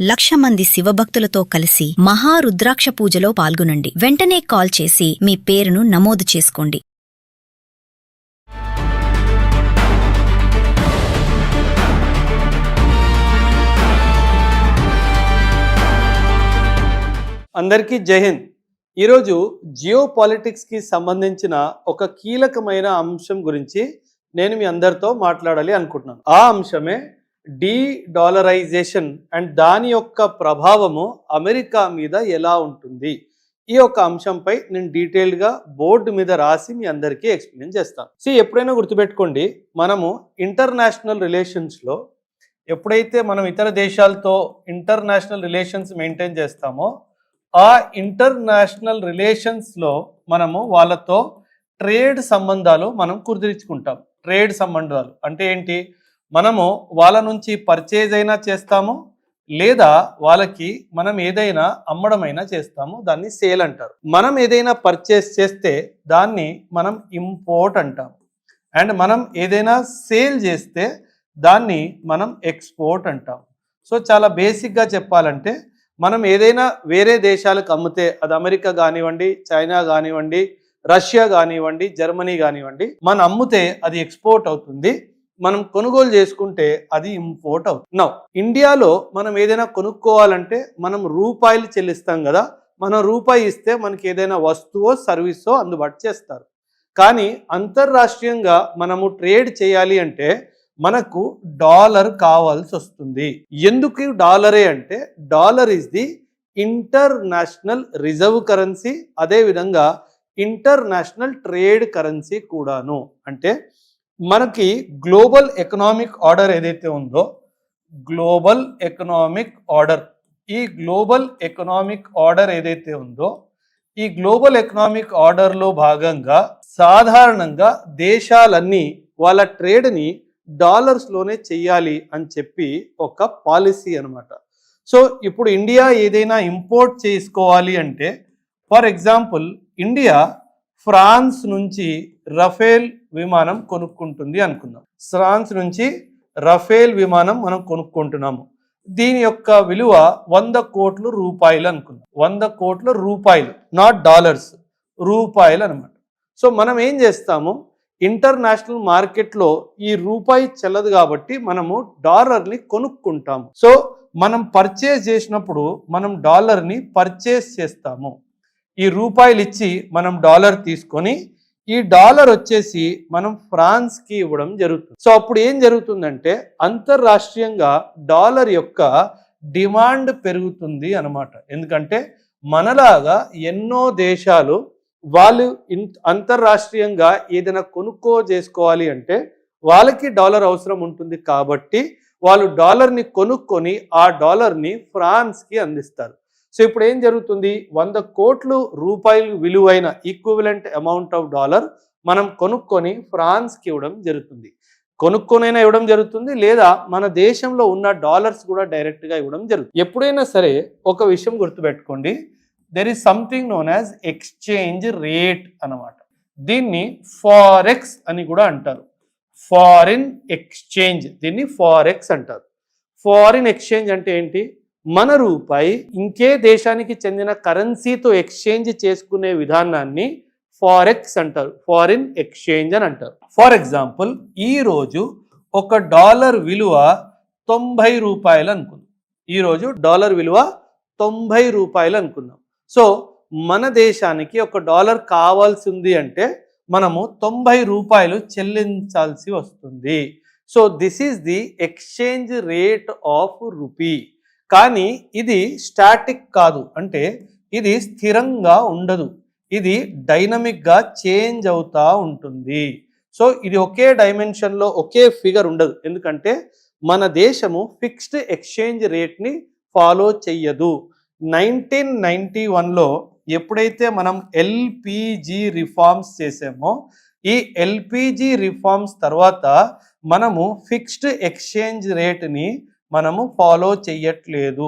1,00,000 మంది శివభక్తులతో కలిసి మహారుద్రాక్ష పూజలో పాల్గొనండి. వెంటనే కాల్ చేసి మీ పేరును నమోదు చేసుకోండి. అందరికీ జై హింద్. ఈరోజు జియో పాలిటిక్స్కి సంబంధించిన ఒక కీలకమైన అంశం గురించి నేను మీ అందరితో మాట్లాడాలి అనుకుంటున్నాను. ఆ అంశమే డీ-డాలరైజేషన్ అండ్ దాని యొక్క ప్రభావము అమెరికా మీద ఎలా ఉంటుంది. ఈ యొక్క అంశంపై నేను డీటెయిల్గా బోర్డు మీద రాసి మీ అందరికీ ఎక్స్ప్లెయిన్ చేస్తాను. ఎప్పుడైనా గుర్తుపెట్టుకోండి, మనము ఇంటర్నేషనల్ రిలేషన్స్లో ఎప్పుడైతే మనం ఇతర దేశాలతో ఇంటర్నేషనల్ రిలేషన్స్ మెయింటైన్ చేస్తామో ఆ ఇంటర్నేషనల్ రిలేషన్స్లో మనము వాళ్ళతో ట్రేడ్ సంబంధాలు మనం కుదిరించుకుంటాం. ట్రేడ్ సంబంధాలు అంటే ఏంటి? మనము వాళ్ళ నుంచి పర్చేజ్ అయినా చేస్తాము, లేదా వాళ్ళకి మనం ఏదైనా అమ్మడమైనా చేస్తాము. దాన్ని సేల్ అంటారు. మనం ఏదైనా పర్చేస్ చేస్తే దాన్ని మనం ఇంపోర్ట్ అంటాం. అండ్ మనం ఏదైనా సేల్ చేస్తే దాన్ని మనం ఎక్స్పోర్ట్ అంటాం. సో చాలా బేసిక్గా చెప్పాలంటే మనం ఏదైనా వేరే దేశాలకు అమ్మితే, అది అమెరికా కానివ్వండి, చైనా కానివ్వండి, రష్యా కానివ్వండి, జర్మనీ కానివ్వండి, మనం అమ్మితే అది ఎక్స్పోర్ట్ అవుతుంది. మనం కొనుగోలు చేసుకుంటే అది ఇంపోర్ట్ అవుతుంది. నౌ ఇండియాలో మనం ఏదైనా కొనుక్కోవాలంటే మనం రూపాయలు చెల్లిస్తాం కదా. మనం రూపాయి ఇస్తే మనకి ఏదైనా వస్తువో సర్వీసో అందుబాటు చేస్తారు. కానీ అంతర్రాష్ట్రీయంగా మనము ట్రేడ్ చేయాలి అంటే మనకు డాలర్ కావాల్సి వస్తుంది. ఎందుకు డాలరే అంటే dollar is the international reserve currency, అదేవిధంగా ఇంటర్నేషనల్ ట్రేడ్ కరెన్సీ కూడాను. అంటే మనకి గ్లోబల్ ఎకనామిక్ ఆర్డర్ ఏదైతే ఉందో, గ్లోబల్ ఎకనామిక్ ఆర్డర్, ఈ గ్లోబల్ ఎకనామిక్ ఆర్డర్ ఏదైతే ఉందో ఈ గ్లోబల్ ఎకనామిక్ ఆర్డర్లో భాగంగా సాధారణంగా దేశాలన్నీ వాళ్ళ ట్రేడ్ని డాలర్స్లోనే చెయ్యాలి అని చెప్పి ఒక పాలసీ అనమాట. సో ఇప్పుడు ఇండియా ఏదైనా ఇంపోర్ట్ చేసుకోవాలి అంటే, ఫర్ ఎగ్జాంపుల్ ఇండియా ఫ్రాన్స్ నుంచి రఫేల్ విమానం కొనుక్కుంటుంది అనుకుందాం. ఫ్రాన్స్ నుంచి రఫేల్ విమానం మనం కొనుక్కుంటున్నాము. దీని యొక్క విలువ 100 కోట్ల రూపాయలు అనుకుందాం. 100 కోట్ల రూపాయలు, నాట్ డాలర్స్, రూపాయలు అనమాట. సో మనం ఏం చేస్తాము, ఇంటర్నేషనల్ మార్కెట్లో ఈ రూపాయి చెల్లదు కాబట్టి మనము డాలర్ని కొనుక్కుంటాము. సో మనం పర్చేస్ చేసినప్పుడు మనం డాలర్ని పర్చేస్ చేస్తాము. ఈ రూపాయలు ఇచ్చి మనం డాలర్ తీసుకొని ఈ డాలర్ వచ్చేసి మనం ఫ్రాన్స్కి ఇవ్వడం జరుగుతుంది. సో అప్పుడు ఏం జరుగుతుందంటే అంతర్రాష్ట్రీయంగా డాలర్ యొక్క డిమాండ్ పెరుగుతుంది అన్నమాట. ఎందుకంటే మనలాగా ఎన్నో దేశాలు వాళ్ళు అంతర్రాష్ట్రీయంగా ఏదైనా చేసుకోవాలి అంటే వాళ్ళకి డాలర్ అవసరం ఉంటుంది. కాబట్టి వాళ్ళు డాలర్ని కొనుక్కొని ఆ డాలర్ని ఫ్రాన్స్కి అందిస్తారు. సో ఇప్పుడు ఏం జరుగుతుంది, 100 కోట్ల రూపాయలు విలువైన ఈక్వివలెంట్ అమౌంట్ ఆఫ్ డాలర్ మనం కొనుక్కొని ఫ్రాన్స్కి ఇవ్వడం జరుగుతుంది. కొనుక్కొనైనా ఇవ్వడం జరుగుతుంది, లేదా మన దేశంలో ఉన్న డాలర్స్ కూడా డైరెక్ట్గా ఇవ్వడం జరుగుతుంది. ఎప్పుడైనా సరే ఒక విషయం గుర్తుపెట్టుకోండి, there is something known as exchange rate అన్నమాట. దీన్ని ఫారెక్స్ అని కూడా అంటారు. ఫారిన్ ఎక్స్చేంజ్, దీన్ని ఫారెక్స్ అంటారు. ఫారిన్ ఎక్స్చేంజ్ అంటే ఏంటి? మన రూపాయి ఇంకే దేశానికి చెందిన కరెన్సీతో ఎక్స్చేంజ్ చేసుకునే విధానాన్ని ఫారెక్స్ అంటారు, ఫారిన్ ఎక్స్చేంజ్ అని అంటారు. ఫర్ ఎగ్జాంపుల్ ఈరోజు ఒక డాలర్ విలువ 90 రూపాయలు అనుకుందాం. ఈరోజు డాలర్ విలువ 90 రూపాయలు అనుకుందాం. సో మన దేశానికి ఒక డాలర్ కావాల్సి ఉంది అంటే మనము 90 రూపాయలు చెల్లించాల్సి వస్తుంది. So this is the exchange rate of rupee. కానీ ఇది స్టాటిక్ కాదు, అంటే ఇది స్థిరంగా ఉండదు, ఇది డైనమిక్గా చేంజ్ అవుతూ ఉంటుంది. సో ఇది ఒకే డైమెన్షన్లో ఒకే ఫిగర్ ఉండదు, ఎందుకంటే మన దేశము ఫిక్స్డ్ ఎక్స్చేంజ్ రేట్ని ఫాలో చెయ్యదు. 1991లో ఎప్పుడైతే మనం ఎల్పిజి రిఫార్మ్స్ చేసామో, ఈ ఎల్పిజి రిఫార్మ్స్ తర్వాత మనము ఫిక్స్డ్ ఎక్స్చేంజ్ రేట్ని మనము ఫాలో చెయ్యట్లేదు.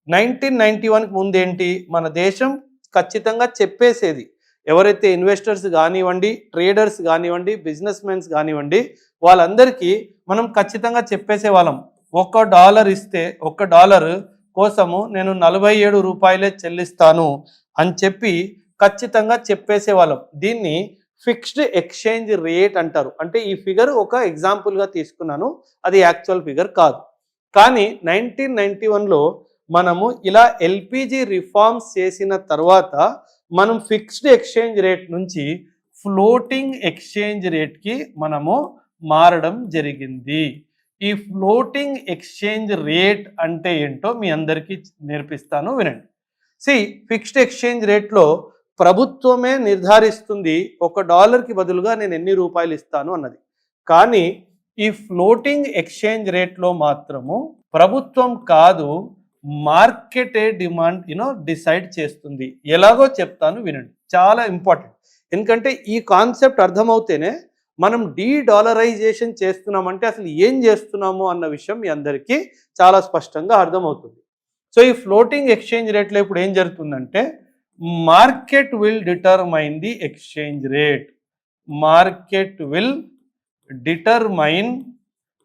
1991కి ముందేంటి, మన దేశం ఖచ్చితంగా చెప్పేసేది, ఎవరైతే ఇన్వెస్టర్స్ కానివ్వండి, ట్రేడర్స్ కానివ్వండి, బిజినెస్ మెన్స్ కానివ్వండి, వాళ్ళందరికీ మనం ఖచ్చితంగా చెప్పేసే వాళ్ళం, $1 ఇస్తే $1 కోసము నేను 47 రూపాయలే చెల్లిస్తాను అని చెప్పి ఖచ్చితంగా చెప్పేసేవాళ్ళం. దీన్ని ఫిక్స్డ్ ఎక్స్చేంజ్ రేట్ అంటారు. అంటే ఈ ఫిగర్ ఒక ఎగ్జాంపుల్గా తీసుకున్నాను, అది యాక్చువల్ ఫిగర్ కాదు. కానీ 1991లో మనము ఇలా ఎల్పిజి రిఫార్మ్స్ చేసిన తర్వాత మనం ఫిక్స్డ్ ఎక్స్చేంజ్ రేట్ నుంచి ఫ్లోటింగ్ ఎక్స్చేంజ్ రేట్కి మనము మారడం జరిగింది. ఈ ఫ్లోటింగ్ ఎక్స్చేంజ్ రేట్ అంటే ఏంటో మీ అందరికీ నేర్పిస్తాను, వినండి. ఫిక్స్డ్ ఎక్స్చేంజ్ రేట్లో ప్రభుత్వమే నిర్ధారిస్తుంది $1కి బదులుగా నేను ఎన్ని రూపాయలు ఇస్తాను అన్నది. కానీ ఈ ఫ్లోటింగ్ ఎక్స్చేంజ్ రేట్లో మాత్రము ప్రభుత్వం కాదు, మార్కెటే డిమాండ్ డిసైడ్ చేస్తుంది. ఎలాగో చెప్తాను, వినండి. చాలా ఇంపార్టెంట్. ఎందుకంటే ఈ కాన్సెప్ట్ అర్థమవుతేనే మనం డీడాలరైజేషన్ చేస్తున్నామంటే అసలు ఏం చేస్తున్నాము అన్న విషయం మీ అందరికీ చాలా స్పష్టంగా అర్థమవుతుంది. సో ఈ ఫ్లోటింగ్ ఎక్స్చేంజ్ రేట్లో ఇప్పుడు ఏం జరుగుతుందంటే market will determine the exchange rate. Market will determine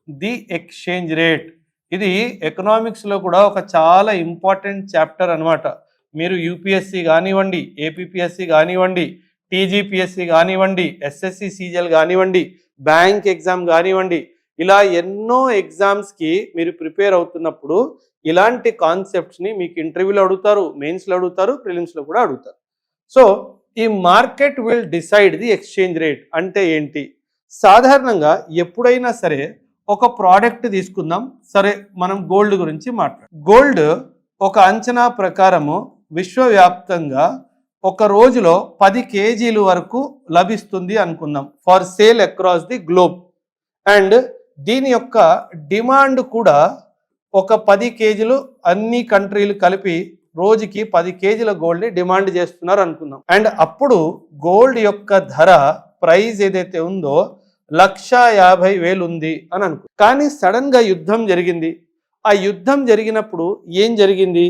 the exchange rate. ఇది ఎకనామిక్స్లో కూడా ఒక చాలా ఇంపార్టెంట్ చాప్టర్ అనమాట. మీరు యూపీఎస్సి కానివ్వండి, ఏపీపీఎస్సి కానివ్వండి, టీజీపీఎస్సి కానివ్వండి, ఎస్ఎస్సి సీజీఎల్ కానివ్వండి, బ్యాంక్ ఎగ్జామ్ కానివ్వండి, ఇలా ఎన్నో ఎగ్జామ్స్కి మీరు ప్రిపేర్ అవుతున్నప్పుడు ఇలాంటి కాన్సెప్ట్స్ని మీకు ఇంటర్వ్యూలో అడుగుతారు, మెయిన్స్లో అడుగుతారు, ప్రిలిమ్స్లో కూడా అడుగుతారు. సో ఈ market will decide the exchange rate అంటే ఏంటి? సాధారణంగా ఎప్పుడైనా సరే ఒక ప్రోడక్ట్ తీసుకుందాం. సరే, మనం గోల్డ్ గురించి మాట్లాడు. గోల్డ్ ఒక అంచనా ప్రకారము విశ్వవ్యాప్తంగా ఒక రోజులో 10 కేజీలు వరకు లభిస్తుంది అనుకుందాం, for sale across the globe. And దీని యొక్క డిమాండ్ కూడా ఒక 10 కేజీలు అన్ని కంట్రీలు కలిపి రోజుకి 10 కేజీల గోల్డ్ని డిమాండ్ చేస్తున్నారు అనుకుందాం. అండ్ అప్పుడు గోల్డ్ యొక్క ధర, ప్రైస్ ఏదైతే ఉందో 1,50,000 ఉంది అని అనుకో. కానీ సడన్గా యుద్ధం జరిగింది. ఆ యుద్ధం జరిగినప్పుడు ఏం జరిగింది?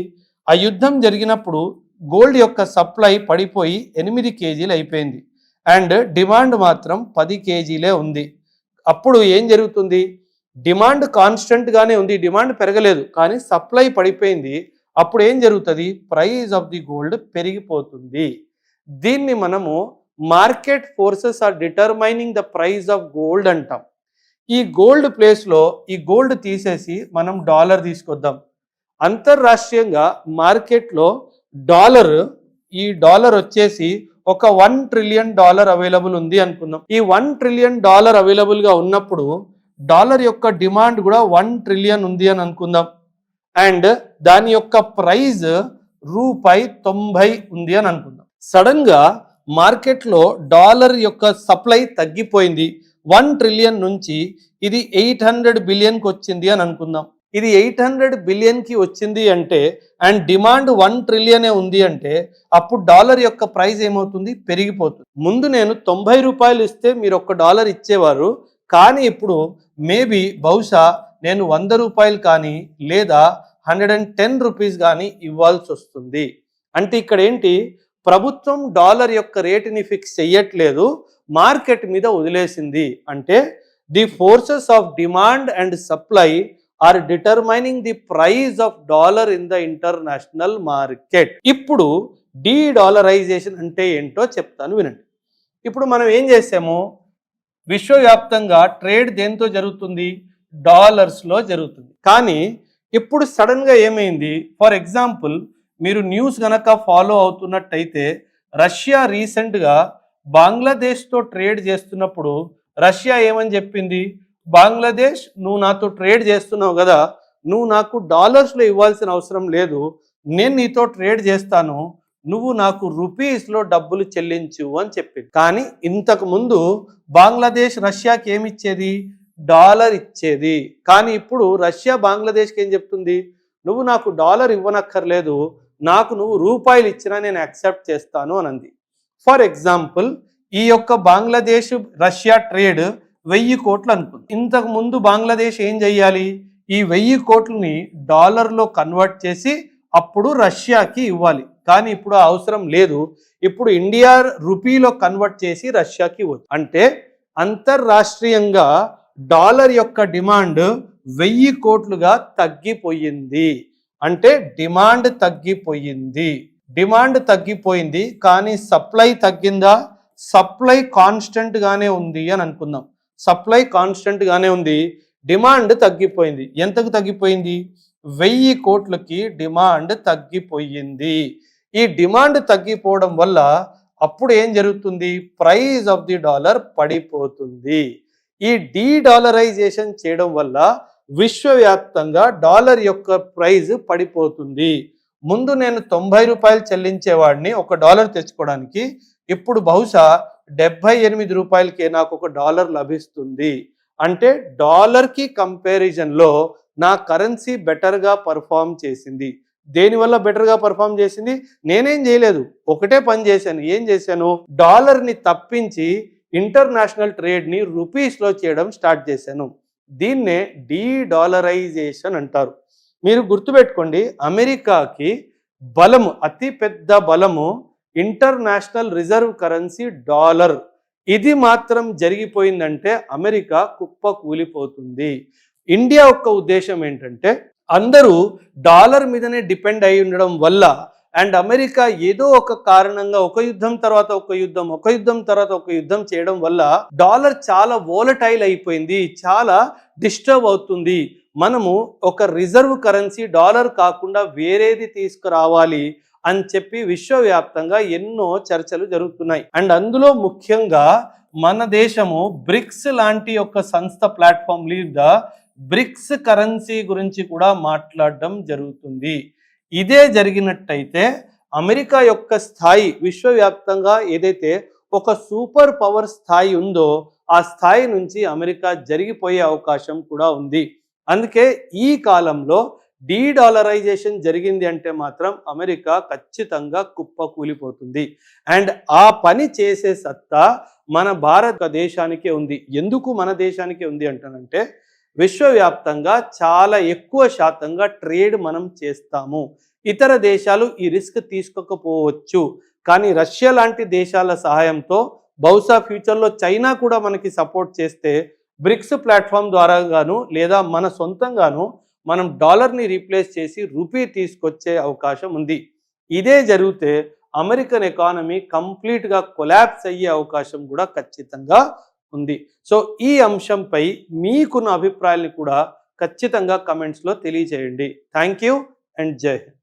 ఆ యుద్ధం జరిగినప్పుడు గోల్డ్ యొక్క సప్లై పడిపోయి 8 కేజీలు అయిపోయింది అండ్ డిమాండ్ మాత్రం 10 కేజీలే ఉంది. అప్పుడు ఏం జరుగుతుంది? డిమాండ్ కాన్స్టెంట్గానే ఉంది, డిమాండ్ పెరగలేదు, కానీ సప్లై పడిపోయింది. అప్పుడు ఏం జరుగుతుంది? ప్రైస్ ఆఫ్ ది గోల్డ్ పెరిగిపోతుంది. దీన్ని మనము market forces are determining the price of gold అంటాం. ఈ గోల్డ్ ప్లేస్లో ఈ గోల్డ్ తీసేసి మనం డాలర్ తీసుకొద్దాం. అంతర్రాష్ట్రీయంగా మార్కెట్లో ఈ డాలర్ వచ్చేసి ఒక $1 ట్రిలియన్ అవైలబుల్ ఉంది అనుకుందాం. ఈ $1 ట్రిలియన్ అవైలబుల్గా ఉన్నప్పుడు డాలర్ యొక్క డిమాండ్ కూడా 1 ట్రిలియన్ ఉంది అని అనుకుందాం. అండ్ దాని యొక్క ప్రైస్ ₹90 ఉంది అని అనుకుందాం. సడన్గా మార్కెట్లో డాలర్ యొక్క సప్లై తగ్గిపోయింది. 1 ట్రిలియన్ నుంచి ఇది 800 బిలియన్కి వచ్చింది అని అనుకుందాం. ఇది 800 బిలియన్కి వచ్చింది అంటే అండ్ డిమాండ్ 1 ట్రిలియనే ఉంది అంటే అప్పుడు డాలర్ యొక్క ప్రైస్ ఏమవుతుంది? పెరిగిపోతుంది. ముందు నేను 90 రూపాయలు ఇస్తే మీరు $1 ఇచ్చేవారు, కానీ ఇప్పుడు బహుశా నేను 100 రూపాయలు కానీ లేదా 110 రూపీస్ కానీ ఇవ్వాల్సి వస్తుంది. అంటే ఇక్కడ ఏంటి? ప్రభుత్వం డాలర్ యొక్క రేటుని ఫిక్స్ చెయ్యట్లేదు, మార్కెట్ మీద వదిలేసింది. అంటే the forces of demand and supply are determining the price of dollar in the international market. ఇప్పుడు డీడాలరైజేషన్ అంటే ఏంటో చెప్తాను, వినండి. ఇప్పుడు మనం ఏం చేసాము? విశ్వవ్యాప్తంగా ట్రేడ్ దేంతో జరుగుతుంది? డాలర్స్లో జరుగుతుంది. కానీ ఇప్పుడు సడన్గా ఏమైంది? ఫర్ ఎగ్జాంపుల్, మీరు న్యూస్ గనక ఫాలో అవుతున్నట్టయితే రష్యా రీసెంట్గా బంగ్లాదేశ్తో ట్రేడ్ చేస్తున్నప్పుడు రష్యా ఏమని చెప్పింది? బంగ్లాదేశ్, నువ్వు నాతో ట్రేడ్ చేస్తున్నావు కదా, నువ్వు నాకు డాలర్స్లో ఇవ్వాల్సిన అవసరం లేదు, నేను నీతో ట్రేడ్ చేస్తాను, నువ్వు నాకు రూపీస్లో డబ్బులు చెల్లించు అని చెప్పింది. కానీ ఇంతకు ముందు బంగ్లాదేశ్ రష్యాకి ఏమి ఇచ్చేది? డాలర్ ఇచ్చేది. కానీ ఇప్పుడు రష్యా బంగ్లాదేశ్కి ఏం చెప్తుంది? నువ్వు నాకు డాలర్ ఇవ్వనక్కర్లేదు, నాకు నువ్వు రూపాయలు ఇచ్చినా నేను యాక్సెప్ట్ చేస్తాను అని అంది. ఫర్ ఎగ్జాంపుల్, ఈ యొక్క బంగ్లాదేశ్ రష్యా ట్రేడ్ 1000 కోట్లు అనుకుంది. ఇంతకు ముందు బంగ్లాదేశ్ ఏం చెయ్యాలి? ఈ 1000 కోట్లని డాలర్లో కన్వర్ట్ చేసి అప్పుడు రష్యాకి ఇవ్వాలి. కానీ ఇప్పుడు ఆ అవసరం లేదు, ఇప్పుడు ఇండియా రూపీలో కన్వర్ట్ చేసి రష్యాకి ఇవ్వచ్చు. అంటే అంతర్రాష్ట్రీయంగా డాలర్ యొక్క డిమాండ్ 1000 కోట్లుగా తగ్గిపోయింది. అంటే డిమాండ్ తగ్గిపోయింది. డిమాండ్ తగ్గిపోయింది కానీ సప్లై తగ్గిందా? సప్లై కాన్స్టెంట్ గానే ఉంది అని అనుకుందాం. సప్లై కాన్స్టెంట్ గానే ఉంది, డిమాండ్ తగ్గిపోయింది. ఎంతకు తగ్గిపోయింది? 1000 కోట్లకి డిమాండ్ తగ్గిపోయింది. ఈ డిమాండ్ తగ్గిపోవడం వల్ల అప్పుడు ఏం జరుగుతుంది? ప్రైస్ ఆఫ్ ది డాలర్ పడిపోతుంది. ఈ డీడాలరైజేషన్ చేయడం వల్ల విశ్వవ్యాప్తంగా డాలర్ యొక్క ప్రైస్ పడిపోతుంది. ముందు నేను 90 రూపాయలు చెల్లించేవాడిని $1 తెచ్చుకోవడానికి, ఇప్పుడు బహుశా 78 రూపాయలకే నాకు $1 లభిస్తుంది. అంటే డాలర్కి కంపారిజన్లో నా కరెన్సీ బెటర్గా పర్ఫామ్ చేసింది. దేనివల్ల బెటర్గా పర్ఫామ్ చేసింది? నేనేం చేయలేదు, ఒకటే పని చేశాను. ఏం చేశాను? డాలర్ని తప్పించి ఇంటర్నేషనల్ ట్రేడ్ని రూపీస్లో చేయడం స్టార్ట్ చేశాను. దీన్నే డీడాలరైజేషన్ అంటారు. మీరు గుర్తుపెట్టుకోండి, అమెరికాకి బలము, అతి పెద్ద బలము ఇంటర్నేషనల్ రిజర్వ్ కరెన్సీ డాలర్. ఇది మాత్రం జరిగిపోయిందంటే అమెరికా కుప్ప కూలిపోతుంది. ఇండియా యొక్క ఉద్దేశం ఏంటంటే అందరూ డాలర్ మీదనే డిపెండ్ అయి ఉండడం వల్ల అండ్ అమెరికా ఏదో ఒక కారణంగా ఒక యుద్ధం తర్వాత ఒక యుద్ధం, ఒక యుద్ధం తర్వాత ఒక యుద్ధం చేయడం వల్ల డాలర్ చాలా వోలటైల్ అయిపోయింది, చాలా డిస్టర్బ్ అవుతుంది. మనము ఒక రిజర్వ్ కరెన్సీ డాలర్ కాకుండా వేరేది తీసుకురావాలి అని చెప్పి విశ్వవ్యాప్తంగా ఎన్నో చర్చలు జరుగుతున్నాయి. అండ్ అందులో ముఖ్యంగా మన దేశము బ్రిక్స్ లాంటి ఒక సంస్థ ప్లాట్ఫామ్ మీద బ్రిక్స్ కరెన్సీ గురించి కూడా మాట్లాడడం జరుగుతుంది. ఇదే జరిగినట్టయితే అమెరికా యొక్క స్థాయి విశ్వవ్యాప్తంగా ఏదైతే ఒక సూపర్ పవర్ స్థాయి ఉందో ఆ స్థాయి నుంచి అమెరికా జరిగిపోయే అవకాశం కూడా ఉంది. అందుకే ఈ కాలంలో డీడాలరైజేషన్ జరిగింది అంటే మాత్రం అమెరికా ఖచ్చితంగా కుప్పకూలిపోతుంది. అండ్ ఆ పని చేసే సత్తా మన భారతదేశానికే ఉంది. ఎందుకు మన దేశానికే ఉంది అంటానంటే విశ్వవ్యాప్తంగా చాలా ఎక్కువ శాతంగా ట్రేడ్ మనం చేస్తాము. ఇతర దేశాలు ఈ రిస్క్ తీసుకోకపోవచ్చు, కానీ రష్యా లాంటి దేశాల సహాయంతో బహుశా ఫ్యూచర్లో చైనా కూడా మనకి సపోర్ట్ చేస్తే బ్రిక్స్ ప్లాట్ఫామ్ ద్వారా గాను లేదా మన సొంతంగాను మనం డాలర్ని రీప్లేస్ చేసి రూపీ తీసుకొచ్చే అవకాశం ఉంది. ఇదే జరిగితే అమెరికన్ ఎకానమీ కంప్లీట్గా కొలాప్స్ అయ్యే అవకాశం కూడా ఖచ్చితంగా ఉంది. సో ఈ అంశంపై మీకున్న అభిప్రాయాన్ని కూడా ఖచ్చితంగా కమెంట్స్లో తెలియజేయండి. థ్యాంక్ యూ అండ్ జై హింద్.